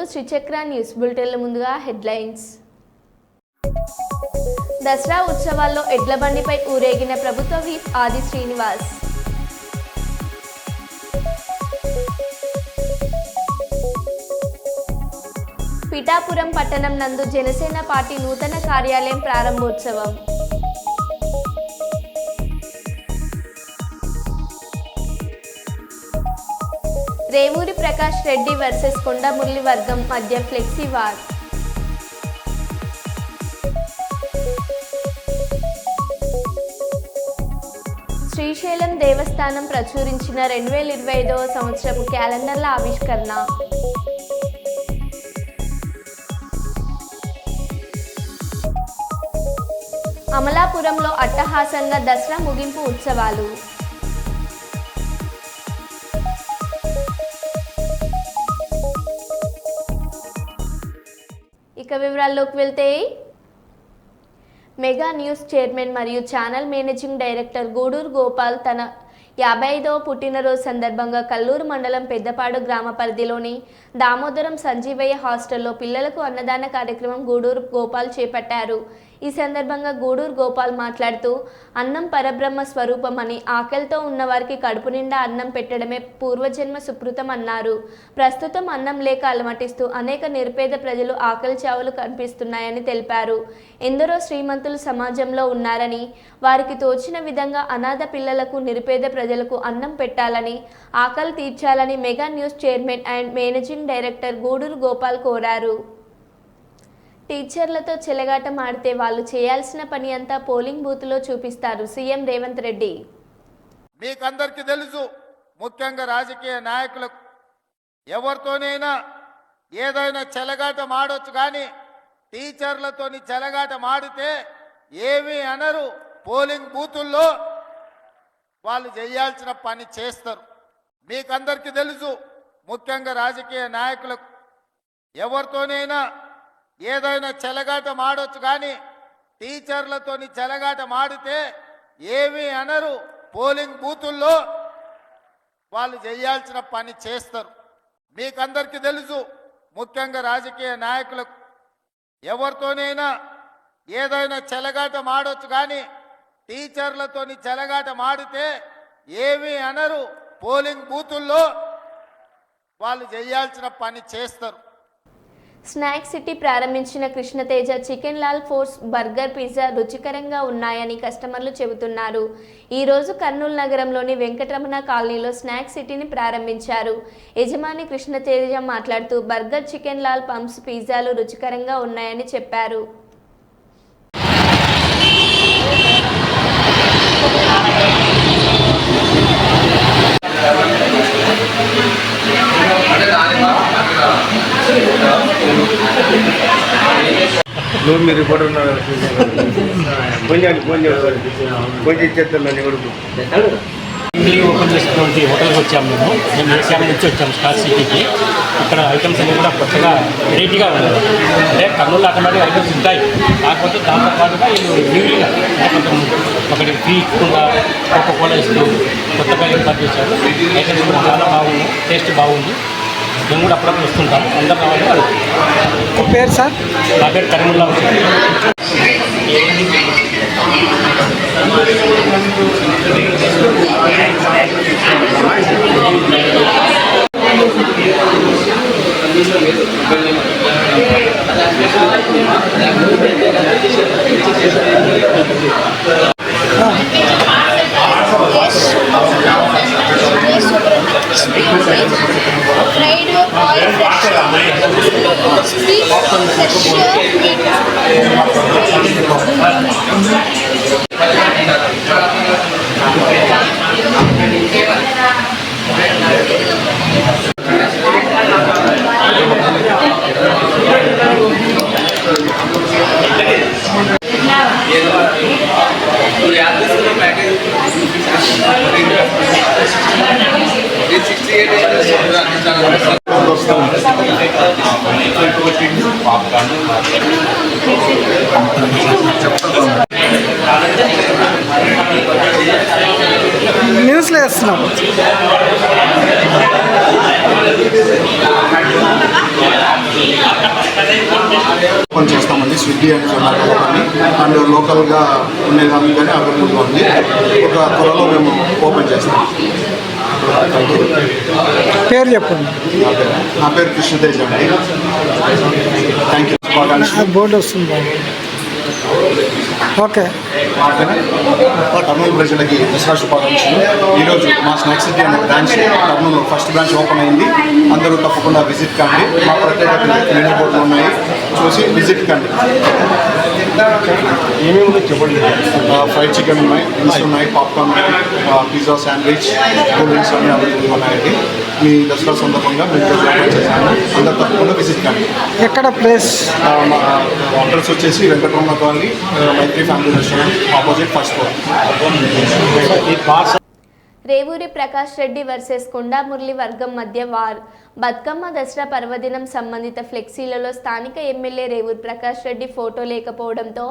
To Sri Chakra news బులెటిన్ల ముందుగా headlines. Dasara ఉత్సవాల్లో ఎడ్ల బండిపై ఊరేగిన ప్రభుత్వ విప్ ఆది శ్రీనివాస్. పిఠాపురం పట్టణం నందు జనసేన పార్టీ నూతన కార్యాలయం ప్రారంభోత్సవం. రేవూరి ప్రకాష్ రెడ్డి వర్సెస్ కొండమురళి వర్గం మధ్య ఫ్లెక్సీ వార్. శ్రీశైలం దేవస్థానం ప్రచురించిన 2025వ సంవత్సరపు క్యాలెండర్ల ఆవిష్కరణ. అమలాపురంలో అట్టహాసంగా దసరా ముగింపు ఉత్సవాలు. ఇక వివరాల్లోకి వెళ్తే, మెగా న్యూస్ చైర్మన్ మరియు channel managing director Guduru Gopal తన 55వ పుట్టినరోజు సందర్భంగా కల్లూరు మండలం పెద్దపాడు గ్రామ పరిధిలోని దామోదరం సంజీవయ్య హాస్టల్లో పిల్లలకు అన్నదాన కార్యక్రమం గూడూరు గోపాల్ చేపట్టారు. ఈ సందర్భంగా గూడూరు గోపాల్ మాట్లాడుతూ, అన్నం పరబ్రహ్మ స్వరూపమని, ఆకలితో ఉన్నవారికి కడుపు నిండా అన్నం పెట్టడమే పూర్వజన్మ సుకృతం అన్నారు. ప్రస్తుతం అన్నం లేక అలమటిస్తూ అనేక నిరుపేద ప్రజలు ఆకలి చావులు కనిపిస్తున్నాయని తెలిపారు. ఎందరో శ్రీమంతులు సమాజంలో ఉన్నారని, వారికి తోచిన విధంగా అనాథ పిల్లలకు, నిరుపేద ప్రజలకు అన్నం పెట్టాలని, ఆకలి తీర్చాలని Mega news chairman and managing director Guduru Gopal కోరారు. టీచర్లతో చెలగాటం ఆడితే వాళ్ళు చేయాల్సిన పని అంతా పోలింగ్ బూత్లో చూపిస్తారు సీఎం రేవంత్ రెడ్డి. మీకందరికీ తెలుసు, ముఖ్యంగా రాజకీయ నాయకులకు ఎవరితోనైనా ఏదైనా చెలగాటం ఆడొచ్చు, కానీ టీచర్లతోని చెలగాటం ఆడితే ఏమీ అనరు. పోలింగ్ బూతుల్లో వాళ్ళు చేయాల్సిన పని చేస్తారు. మీకందరికీ తెలుసు, ముఖ్యంగా రాజకీయ నాయకులకు ఎవరితోనైనా ఏదైనా చెలగాటం ఆడొచ్చు, కానీ టీచర్లతోని చెలగాటం ఆడితే ఏమీ అనరు. పోలింగ్ బూతుల్లో వాళ్ళు చేయాల్సిన పని చేస్తారు. మీకందరికీ తెలుసు, ముఖ్యంగా రాజకీయ నాయకులకు ఎవరితోనైనా ఏదైనా చెలగాటం ఆడొచ్చు, కానీ టీచర్లతోని చెలగాటం ఆడితే ఏమీ అనరు. పోలింగ్ బూతుల్లో వాళ్ళు చేయాల్సిన పని చేస్తారు. స్నాక్ సిటీ ప్రారంభించిన Krishna Teja chicken Lal force burger, pizza రుచికరంగా ఉన్నాయని కస్టమర్లు చెబుతున్నారు. ఈరోజు కర్నూలు నగరంలోని వెంకటరమణ కాలనీలో స్నాక్ సిటీని ప్రారంభించారు. యజమాని కృష్ణతేజ మాట్లాడుతూ, బర్గర్, చికెన్ లాల్, పంప్స్, పిజ్జాలు రుచికరంగా ఉన్నాయని చెప్పారు. మీరు రిపోర్టర్ ఫోన్ చేస్తాను కొడుకు ఓపెన్ చేసినటువంటి హోటల్కి వచ్చాము. మేము ఏషియా నుంచి వచ్చాము స్టార్ సిటీకి. ఇక్కడ ఐటమ్స్ అన్నీ కూడా కొత్తగా వెరైటీగా ఉన్నాయి. అంటే కర్నూలు ఆటోమేటిక్ ఐటమ్స్ ఉంటాయి, కాకపోతే దాంతో పాటుగా వీళ్ళు న్యూగా కొంచెం ఒకటి ఫ్రీ ఇస్తుందా కోకోకోలా ఇస్తూ కొత్తగా ఏర్పాటు చేశారు. ఐటమ్స్ కూడా చాలా బాగుంది, టేస్ట్ బాగుంది. మేము కూడా అప్పుడప్పుడు వస్తుంటాము. అందరూ రావాలి. వాళ్ళు పేరు సార్? నా పేరు Karimulla. fried oil fresh sweet fresh meat న్యూస్లో వేస్తున్నాం. ఇడ్లీ అని జొమాటో అని అండ్ లోకల్గా ఉండేదానికి కానీ అవైలబుల్గా ఉంది. ఒక త్వరలో మేము ఓపెన్ చేస్తాం. Thank you. పేరు చెప్పండి. నా పేరు కృష్ణతేజ్ అండి. Thank you. శుభాకాంక్షలు. బోర్డు వస్తుంది. ఓకే. కర్నూలు ప్రజలకి దసరా శుభాకాంక్షలు. ఈరోజు మా స్నాక్ సిటీ అనే branch Kurnool first branch open అయింది. అందరూ తప్పకుండా విజిట్ కండి. మా ప్రత్యేకతలు మెనూ బోర్డులు ఉన్నాయి, చూసి విజిట్ కండి. ఏమేమి చెప్పండి. ఫ్రైడ్ చికెన్ ఉన్నాయి, డ్రింక్స్ ఉన్నాయి, popcorn, pizza, sandwich, cool drinks అన్నీ అవైలబుల్గా ఉన్నాయండి. మీ దసరా సందర్భంగా మేము ఓపెన్ చేశాను. అందరూ తప్పకుండా విజిట్ కండి. ఎక్కడ ప్లేస్? మా అడ్రస్ వచ్చేసి Venkataramana colony, Maithri family restaurant opposite first floor. Revuri Prakash Reddy versus Konda Murali వర్గం మధ్య వార్. బతుకమ్మ దసరా పర్వదినం సంబంధిత ఫ్లెక్సీలలో స్థానిక ఎమ్మెల్యే రేవూరి ప్రకాష్ రెడ్డి ఫోటో లేకపోవడంతో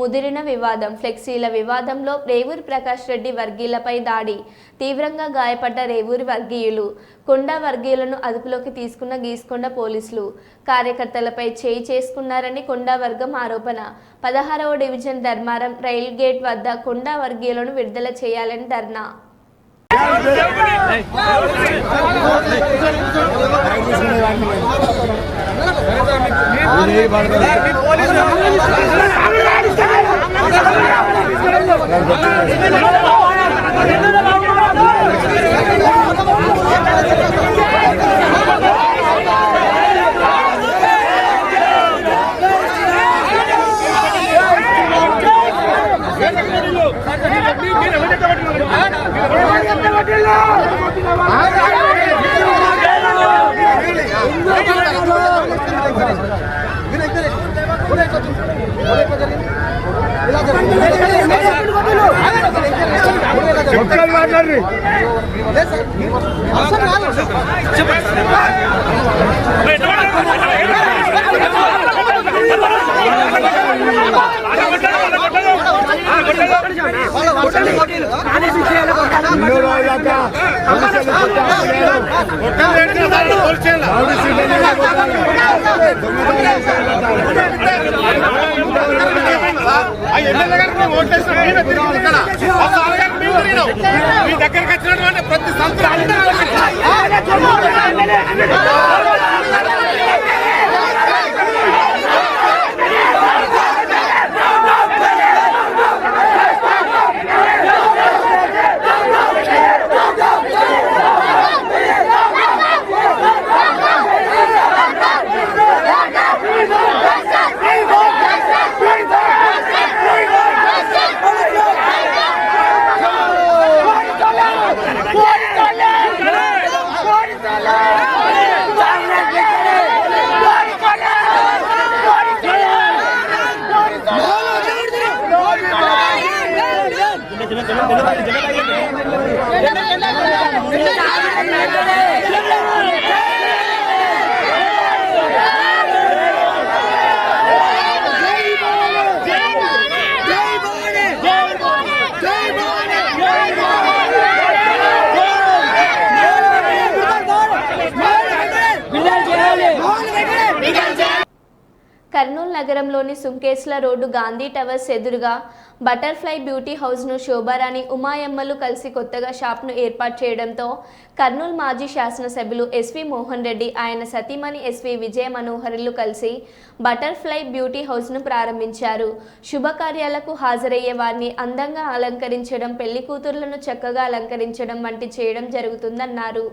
ముదిరిన వివాదం. ఫ్లెక్సీల వివాదంలో రేవూరి ప్రకాష్ రెడ్డి వర్గీయులపై దాడి. తీవ్రంగా గాయపడ్డ రేవూరి వర్గీయులు. కొండా వర్గీయులను అదుపులోకి తీసుకున్న గీసుకొండ పోలీసులు. కార్యకర్తలపై చేయి చేసుకున్నారని కొండా వర్గం ఆరోపణ. 16వ డివిజన్ ధర్మారం రైల్ గేట్ వద్ద కొండా వర్గీయులను విడుదల చేయాలని ధర్నా. మీ దగ్గరికి వచ్చినటువంటి ప్రతి సంవత్సరం కర్నూలు నగరంలోని సుంకేస్ల రోడ్డు గాంధీ టవర్స్ ఎదురుగా బటర్ఫ్లై బ్యూటీ హౌస్ను శోభారాణి ఉమాయమ్మలు కలిసి కొత్తగా షాప్ను ఏర్పాటు చేయడంతో కర్నూలు మాజీ శాసనసభ్యులు ఎస్వి మోహన్ రెడ్డి, ఆయన సతీమణి ఎస్వి విజయ మనోహర్లు కలిసి బటర్ఫ్లై బ్యూటీ హౌస్ను ప్రారంభించారు. శుభకార్యాలకు హాజరయ్యే వారిని అందంగా అలంకరించడం, పెళ్లి కూతుర్లను చక్కగా అలంకరించడం వంటి చేయడం జరుగుతుందన్నారు.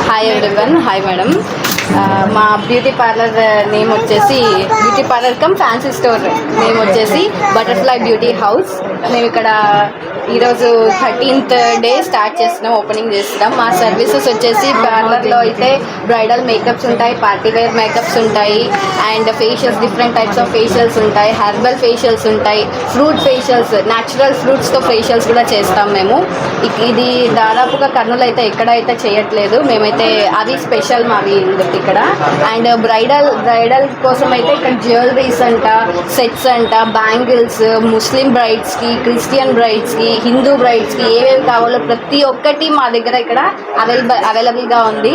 Hi everyone, hi madam. మా బ్యూటీ పార్లర్ నేమ్ వచ్చేసి beauty parlour come fancy store name వచ్చేసి బటర్ఫ్లై బ్యూటీ హౌస్. మేము ఇక్కడ ఈరోజు 13th డే స్టార్ట్ చేస్తున్నాం, ఓపెనింగ్ చేస్తున్నాం. మా సర్వీసెస్ వచ్చేసి పార్లర్లో అయితే బ్రైడల్ మేకప్స్ ఉంటాయి, పార్టీ వేర్ మేకప్స్ ఉంటాయి, and facials, different types of facials ఉంటాయి, హెర్బల్ ఫేషియల్స్ ఉంటాయి, ఫ్రూట్ ఫేషియల్స్, న్యాచురల్ ఫ్రూట్స్తో ఫేషియల్స్ కూడా చేస్తాం మేము. ఇది దాదాపుగా కర్నూలు అయితే ఎక్కడైతే చేయట్లేదు, మేమైతే అవి స్పెషల్ మావి ఇక్కడ. అండ్ బ్రైడల్ కోసం అయితే ఇక్కడ జ్యువెలరీస్ అంట, సెట్స్ అంట, బ్యాంగిల్స్, ముస్లిం బ్రైడ్స్కి, క్రిస్టియన్ బ్రైడ్స్కి, హిందూ బ్రైడ్స్కి ఏవేవి కావాలో ప్రతి ఒక్కటి మా దగ్గర ఇక్కడ అవైలబుల్గా ఉంది.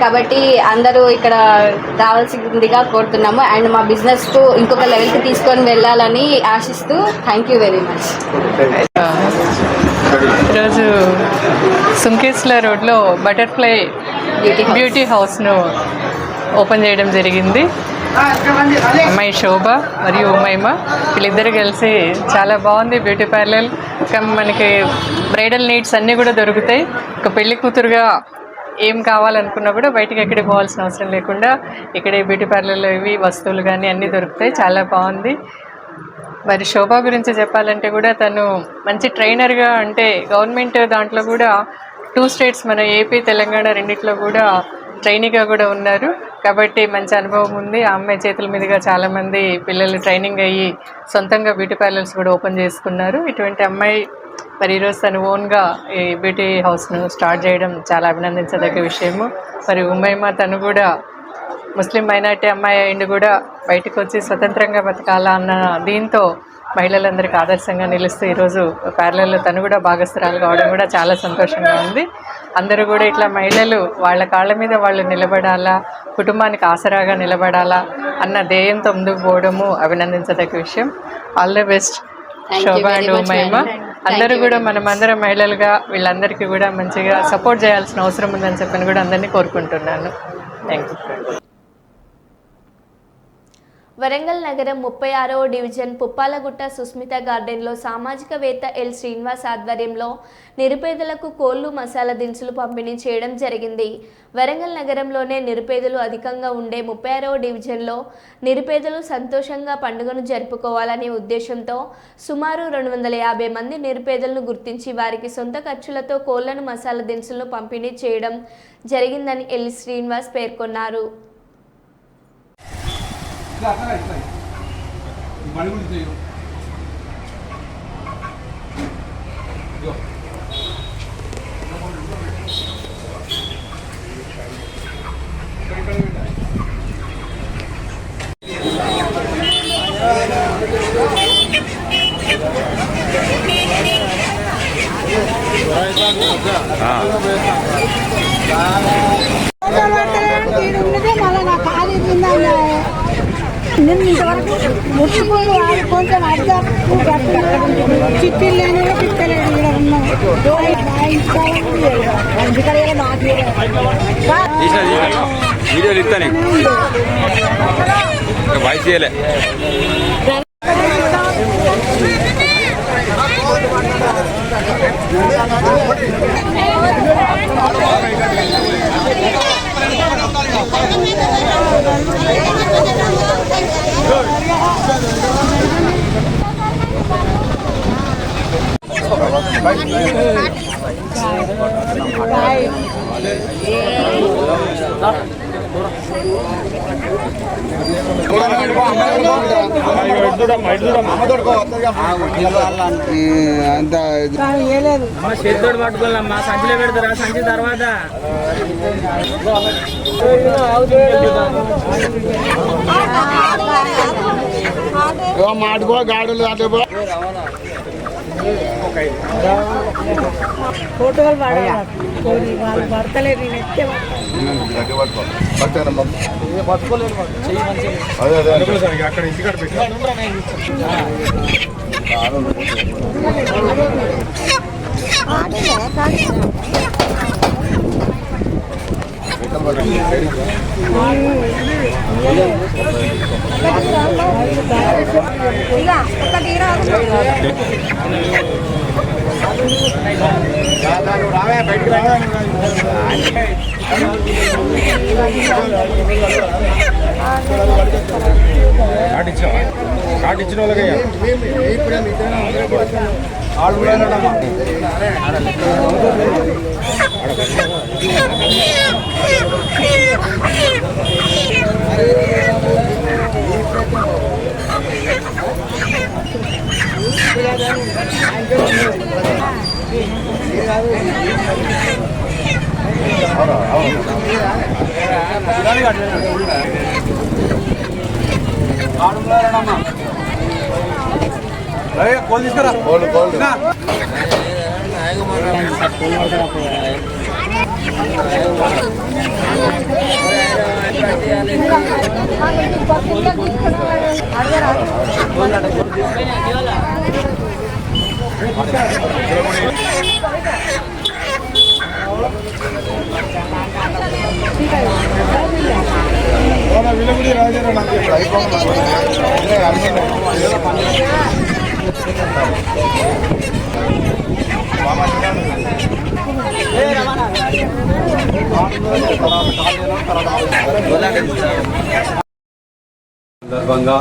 కాబట్టి అందరూ ఇక్కడ రావాల్సిందిగా కోరుతున్నాము. అండ్ మా బిజినెస్కు ఇంకొక లెవెల్కి తీసుకొని వెళ్ళాలని ఆశిస్తూ థ్యాంక్ యూ వెరీ మచ్. ఈరోజు సుంకేస్ల రోడ్లో బటర్ఫ్లై బ్యూటీ హౌస్ను ఓపెన్ చేయడం జరిగింది. అమ్మాయి శోభ మరియు ఉమైమ వీళ్ళిద్దరు కలిసి చాలా బాగుంది బ్యూటీ పార్లర్. మనకి బ్రైడల్ నీడ్స్ అన్నీ కూడా దొరుకుతాయి. ఒక పెళ్లి కూతురుగా ఏం కావాలనుకున్నా కూడా బయటకు ఎక్కడికి పోవాల్సిన అవసరం లేకుండా ఇక్కడే బ్యూటీ పార్లర్లో ఇవి వస్తువులు కానీ అన్నీ దొరుకుతాయి. చాలా బాగుంది. మరి శోభ గురించి చెప్పాలంటే కూడా తను మంచి ట్రైనర్గా, అంటే గవర్నమెంట్ దాంట్లో కూడా 2 స్టేట్స్ మన ఏపీ తెలంగాణ రెండిట్లో కూడా ట్రైనీగా కూడా ఉన్నారు. కాబట్టి మంచి అనుభవం ఉంది. ఆ అమ్మాయి చేతుల మీదుగా చాలామంది పిల్లలు ట్రైనింగ్ అయ్యి సొంతంగా బ్యూటీ పార్లర్స్ కూడా ఓపెన్ చేసుకున్నారు. ఇటువంటి అమ్మాయి మరి ఈరోజు తను ఓన్గా ఈ బ్యూటీ హౌస్ను స్టార్ట్ చేయడం చాలా అభినందించదగ్గ విషయము. మరి ఉమైమ తను కూడా ముస్లిం మైనార్టీ అమ్మాయి అయింది కూడా బయటకు వచ్చి స్వతంత్రంగా బతకాలా అన్న దీంతో మహిళలందరికీ ఆదర్శంగా నిలుస్తూ ఈరోజు పార్లర్లో తను కూడా భాగస్థురాలు కావడం కూడా చాలా సంతోషంగా ఉంది. అందరూ కూడా ఇట్లా మహిళలు వాళ్ళ కాళ్ళ మీద వాళ్ళు నిలబడాలా, కుటుంబానికి ఆసరాగా నిలబడాలా అన్న ధ్యేయంతో ముందుకు పోవడము అభినందించదగ్గ విషయం. All the best Shobha and Umaima. అందరూ కూడా మనమందరం మహిళలుగా వీళ్ళందరికీ కూడా మంచిగా సపోర్ట్ చేయాల్సిన అవసరం ఉందని చెప్పని కూడా అందరినీ కోరుకుంటున్నాను. Thank you. వరంగల్ నగరం 36వ డివిజన్ పుప్పాలగుట్ట సుస్మిత గార్డెన్లో సామాజికవేత్త ఎల్ శ్రీనివాస్ ఆధ్వర్యంలో నిరుపేదలకు కోళ్లు మసాలా దినుసులు పంపిణీ చేయడం జరిగింది. వరంగల్ నగరంలోనే నిరుపేదలు అధికంగా ఉండే 36వ డివిజన్లో నిరుపేదలు సంతోషంగా పండుగను జరుపుకోవాలనే ఉద్దేశంతో సుమారు 250 మంది నిరుపేదలను గుర్తించి వారికి సొంత ఖర్చులతో కోళ్లను మసాలా దినుసులను పంపిణీ చేయడం జరిగిందని ఎల్ శ్రీనివాస్ పేర్కొన్నారు. నేను ఇంతవరకు ముట్టుకోడు కొంచెం అర్థం చిట్టీలు లేని పిక్కలేదు ఇక్కడ ఉన్నాం. వీడియోలు ఇస్తాను వాయిస్ చేయలే. చేతితోడు పట్టుకోవాలమ్మా, సంచిలో పెడతారా, సంచి తర్వాత మాటుకో గాడులు అట్లా ఫోటోలు వాళ్ళు పడతలేదు. అక్కడ ఇంటికాడ పెట్టి కార్డు ఇచ్చిన వాళ్ళకి కోల్ తీసుకురా కోల్ విలుగుడి రాజారా నాకు సందర్భంగా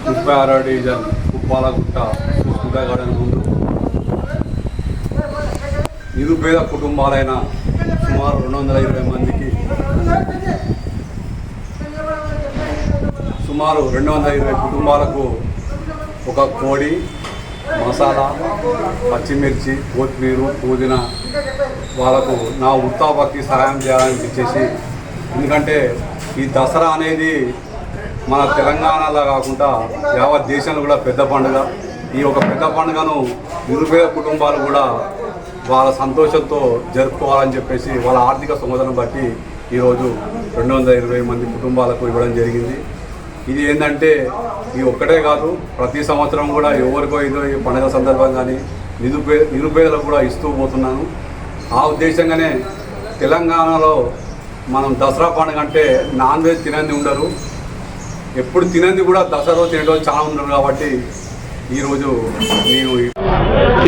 36వ డివిజన్ కుప్పాలగుట్ట గార్డెన్ ముందు నిరుపేద కుటుంబాలైన సుమారు 220 మందికి సుమారు 220 కుటుంబాలకు ఒక కోడి, మసాలా, పచ్చిమిర్చి, కొత్తిమీర, పుదీనా వాళ్ళకు నా ఉత్తాపకి సహాయం చేయాలని ఇచ్చేసి, ఎందుకంటే ఈ దసరా అనేది మన తెలంగాణలో కాకుండా యావత్ దేశంలో కూడా పెద్ద పండుగ. ఈ ఒక పెద్ద పండుగను నిరుపేద కుటుంబాలు కూడా వాళ్ళ సంతోషంతో జరుపుకోవాలని చెప్పేసి వాళ్ళ ఆర్థిక స్తోమతను బట్టి ఈరోజు 220 మంది కుటుంబాలకు ఇవ్వడం జరిగింది. ఇది ఏంటంటే ఈ ఒక్కటే కాదు, ప్రతి సంవత్సరం కూడా ఎవరికో ఏదో ఈ పండుగ సందర్భంగానే నిరుపేదలకు కూడా ఇస్తూ పోతున్నాను. ఆ ఉద్దేశంగానే తెలంగాణలో మనం దసరా పండుగ అంటే నాన్ వెజ్ తినంది ఉండరు, ఎప్పుడు తినంది కూడా దసరా తినేటోళ్ళు చాలా ఉన్నారు. కాబట్టి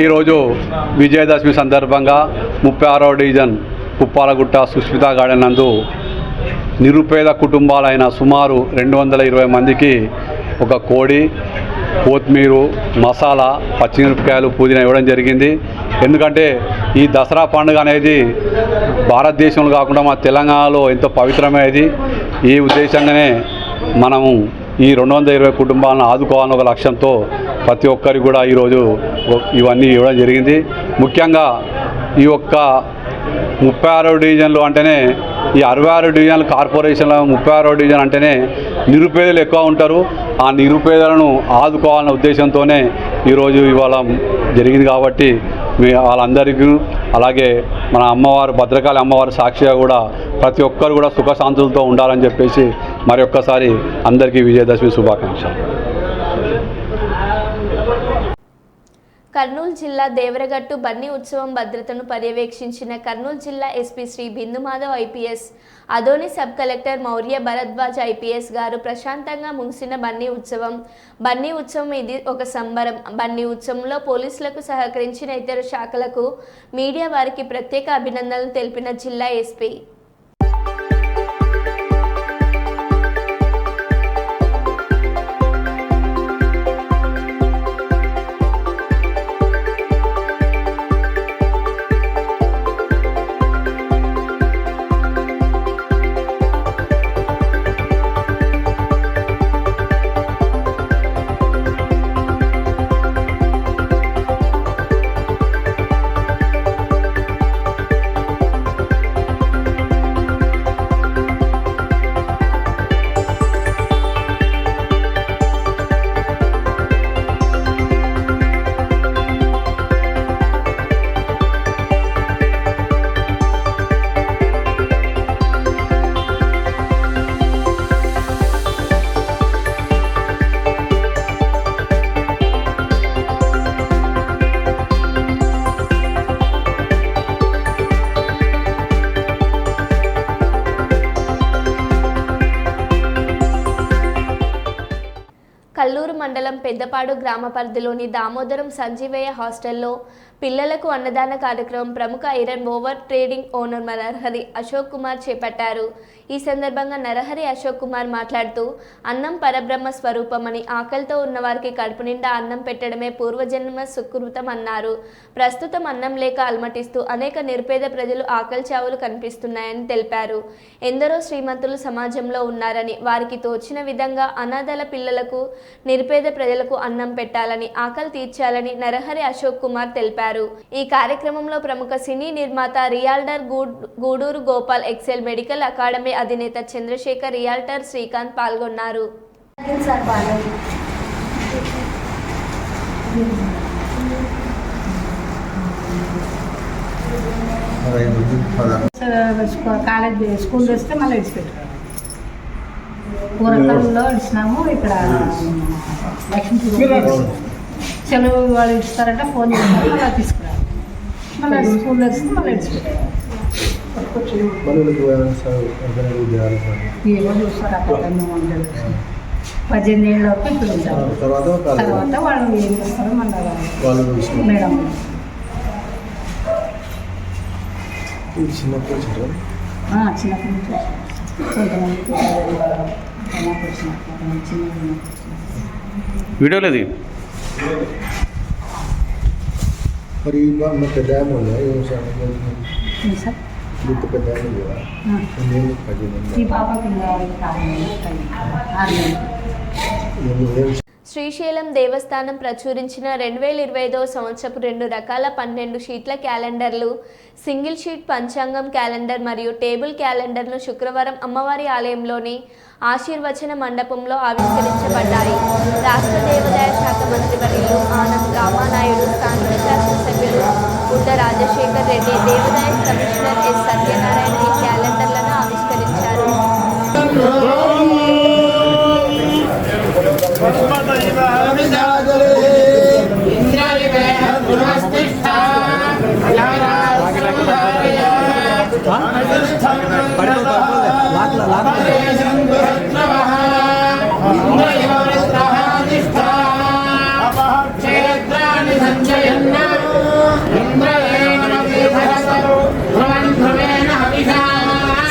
ఈరోజు విజయదశమి సందర్భంగా 36వ డివిజన్ కుప్పాలగుట్ట సుస్మిత గార్డెన్ నందు నిరుపేద కుటుంబాలైన సుమారు 220 మందికి ఒక కోడి, కొత్తిమీర, మసాలా, పచ్చిమిరపకాయలు, పుదీనా ఇవ్వడం జరిగింది. ఎందుకంటే ఈ దసరా పండుగ అనేది భారతదేశంలో కాకుండా మన తెలంగాణలో ఎంతో పవిత్రమైనది. ఈ ఉద్దేశంగానే మనము ఈ 220 కుటుంబాలను ఆదుకోవాలని ఒక లక్ష్యంతో ప్రతి ఒక్కరికి కూడా ఈరోజు ఇవన్నీ ఇవ్వడం జరిగింది. ముఖ్యంగా ఈ ఒక్క 36వ డివిజన్లు అంటేనే, ఈ 66 డివిజన్లు కార్పొరేషన్లో 36వ డివిజన్ అంటేనే నిరుపేదలు ఎక్కువ ఉంటారు. ఆ నిరుపేదలను ఆదుకోవాలనే ఉద్దేశంతోనే ఈరోజు ఇవాళ జరిగింది. కాబట్టి వాళ్ళందరికీ, అలాగే మన అమ్మవారు భద్రకాళి అమ్మవారి సాక్షిగా కూడా ప్రతి ఒక్కరు కూడా సుఖశాంతులతో ఉండాలని చెప్పేసి మరి ఒక్కసారి అందరికీ విజయదశమి శుభాకాంక్షలు. కర్నూలు జిల్లా దేవరగట్టు బన్నీ ఉత్సవం భద్రతను పర్యవేక్షించిన కర్నూలు జిల్లా SP Shri Bindumadhav IPS, Adoni sub collector Mourya Bharadwaj IPS గారు ప్రశాంతంగా ముగిసిన బన్నీ ఉత్సవం ఇది ఒక సంబరం. బన్నీ ఉత్సవంలో పోలీసులకు సహకరించిన ఇతర శాఖలకు, మీడియా వారికి ప్రత్యేక అభినందనలు తెలిపిన జిల్లా ఎస్పీ. మండలం పెద్దపాడు గ్రామ పరిధిలోని దామోదరం సంజీవయ్య హాస్టల్లో పిల్లలకు అన్నదాన కార్యక్రమం ప్రముఖ iron over trading owner Narahari Ashok Kumar చేపట్టారు. ఈ సందర్భంగా నరహరి అశోక్ కుమార్ మాట్లాడుతూ అన్నం పరబ్రహ్మ స్వరూపమని, ఆకలితో ఉన్నవారికి కడుపు నిండా అన్నం పెట్టడమే పూర్వజన్మ సుకృతం అన్నారు. ప్రస్తుతం అన్నం లేక అలమటిస్తూ అనేక నిరుపేద ప్రజలు ఆకలి చావులు కనిపిస్తున్నాయని తెలిపారు. ఎందరో శ్రీమంతులు సమాజంలో ఉన్నారని, వారికి తోచిన విధంగా అనాథల పిల్లలకు, నిరుపేద ప్రజలకు అన్నం పెట్టాలని, ఆకలి తీర్చాలని నరహరి అశోక్ కుమార్ తెలిపారు. ఈ కార్యక్రమంలో ప్రముఖ సినీ నిర్మాత realtor Guduru Gopal, Excel medical academy అధినేత చంద్రశేఖర్, రియాల్టర్ శ్రీకాంత్ పాల్గొన్నారు. కాలేజ్ స్కూల్ వస్తే మళ్ళీ ఇడిచిపెట్టారు. కూరకాలంలో ఇచ్చినాము. ఇక్కడ లక్ష్మీపూర్ సెలవు వాళ్ళు ఇస్తారంటే ఫోన్ చేస్తారు, మళ్ళీ తీసుకురాలి. మళ్ళీ స్కూల్ వస్తే మళ్ళీ ఇడిచిపెట్టారు. ఏమో చూస్తారు అక్కడ 18 ఏళ్ళ వరకు ఇప్పుడు ఉంటారు. తర్వాత వాళ్ళు ఏం చేస్తారో మళ్ళీ మేడం చిన్నప్పుడు నుంచి కొంతమంది వీడియో లేదు మరి పెద్ద ఈ పాపకి శ్రీశైలం దేవస్థానం ప్రచురించిన 2025 సంవత్సరపు 2 రకాల 12 షీట్ల క్యాలెండర్లు, సింగిల్ షీట్ పంచాంగం క్యాలెండర్ మరియు టేబుల్ క్యాలెండర్ను శుక్రవారం అమ్మవారి ఆలయంలోని ఆశీర్వచన మండపంలో ఆవిష్కరించబడ్డాయి. రాష్ట్ర దేవాదాయ శాఖ మంత్రి వర్యులు ఆనంద్ రామానాయుడు, స్థానిక శాసనసభ్యులు ఉత్త రాజశేఖర్ రెడ్డి, దేవాదాయ కమిషనర్ ఎస్ సత్యనారాయణ ఈ క్యాలెండర్లను ఆవిష్కరించారు.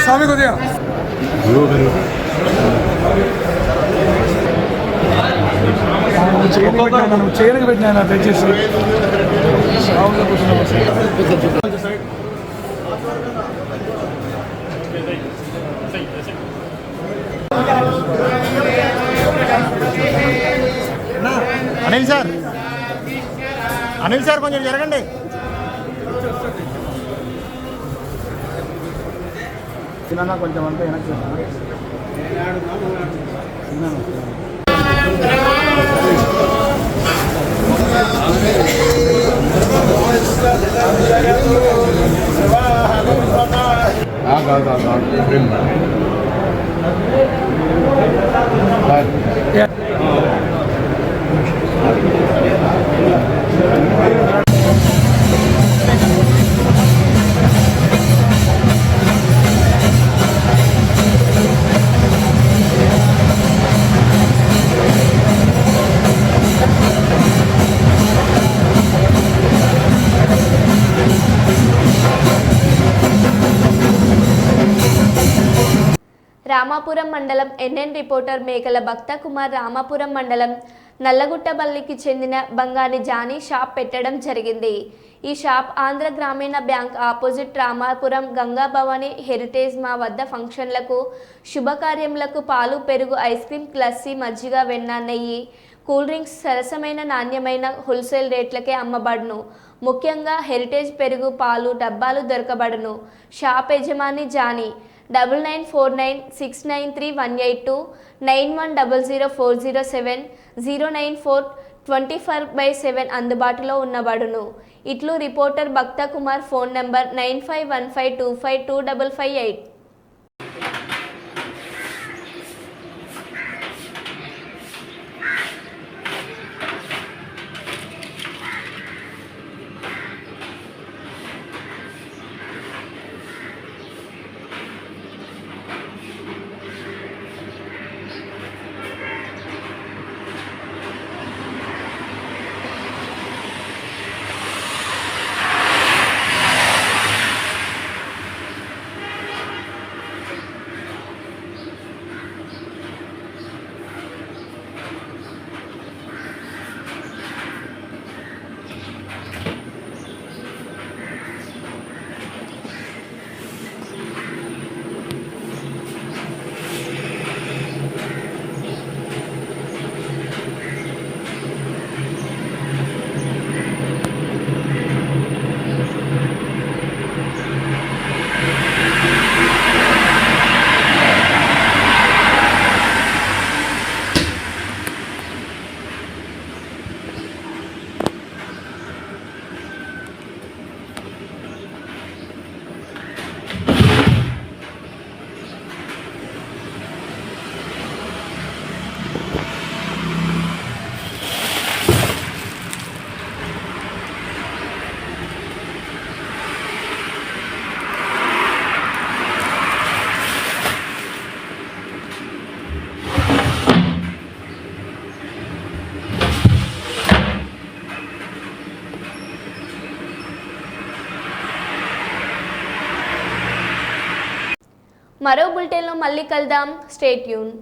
స్వామి కొద్దిగా చేయడానికి పెట్టినా దయచేసి అనిల్ సార్ కొంచెం జరగండి. కొంచెం అంతా వెనక్కి రామాపురం మండలం ఎన్ఎన్ రిపోర్టర్ మేకల భక్త కుమార్ రామాపురం మండలం నల్లగుట్టబల్లికి చెందిన బంగారి జానీ షాప్ పెట్టడం జరిగింది. ఈ షాప్ ఆంధ్ర గ్రామీణ bank opposite Ramapuram Ganga Bhavani heritage మా వద్ద ఫంక్షన్లకు, శుభకార్యములకు పాలు, పెరుగు, ఐస్ క్రీమ్, లస్సీ, మజ్జిగ, వెన్న, నెయ్యి, కూల్ డ్రింక్స్ సరసమైన నాణ్యమైన హోల్సేల్ రేట్లకే అమ్మబడును. ముఖ్యంగా హెరిటేజ్ పెరుగు, పాలు డబ్బాలు దొరకబడును. షాప్ యజమాని జానీ 9949693182 91004070 09424/7 అందుబాటులో ఉన్నబడును. ఇట్లు reporter Bhakta Kumar. Phone number 9515252558. మరో బులెటిన్లో మళ్ళీ కలుద్దాం. Stay tune.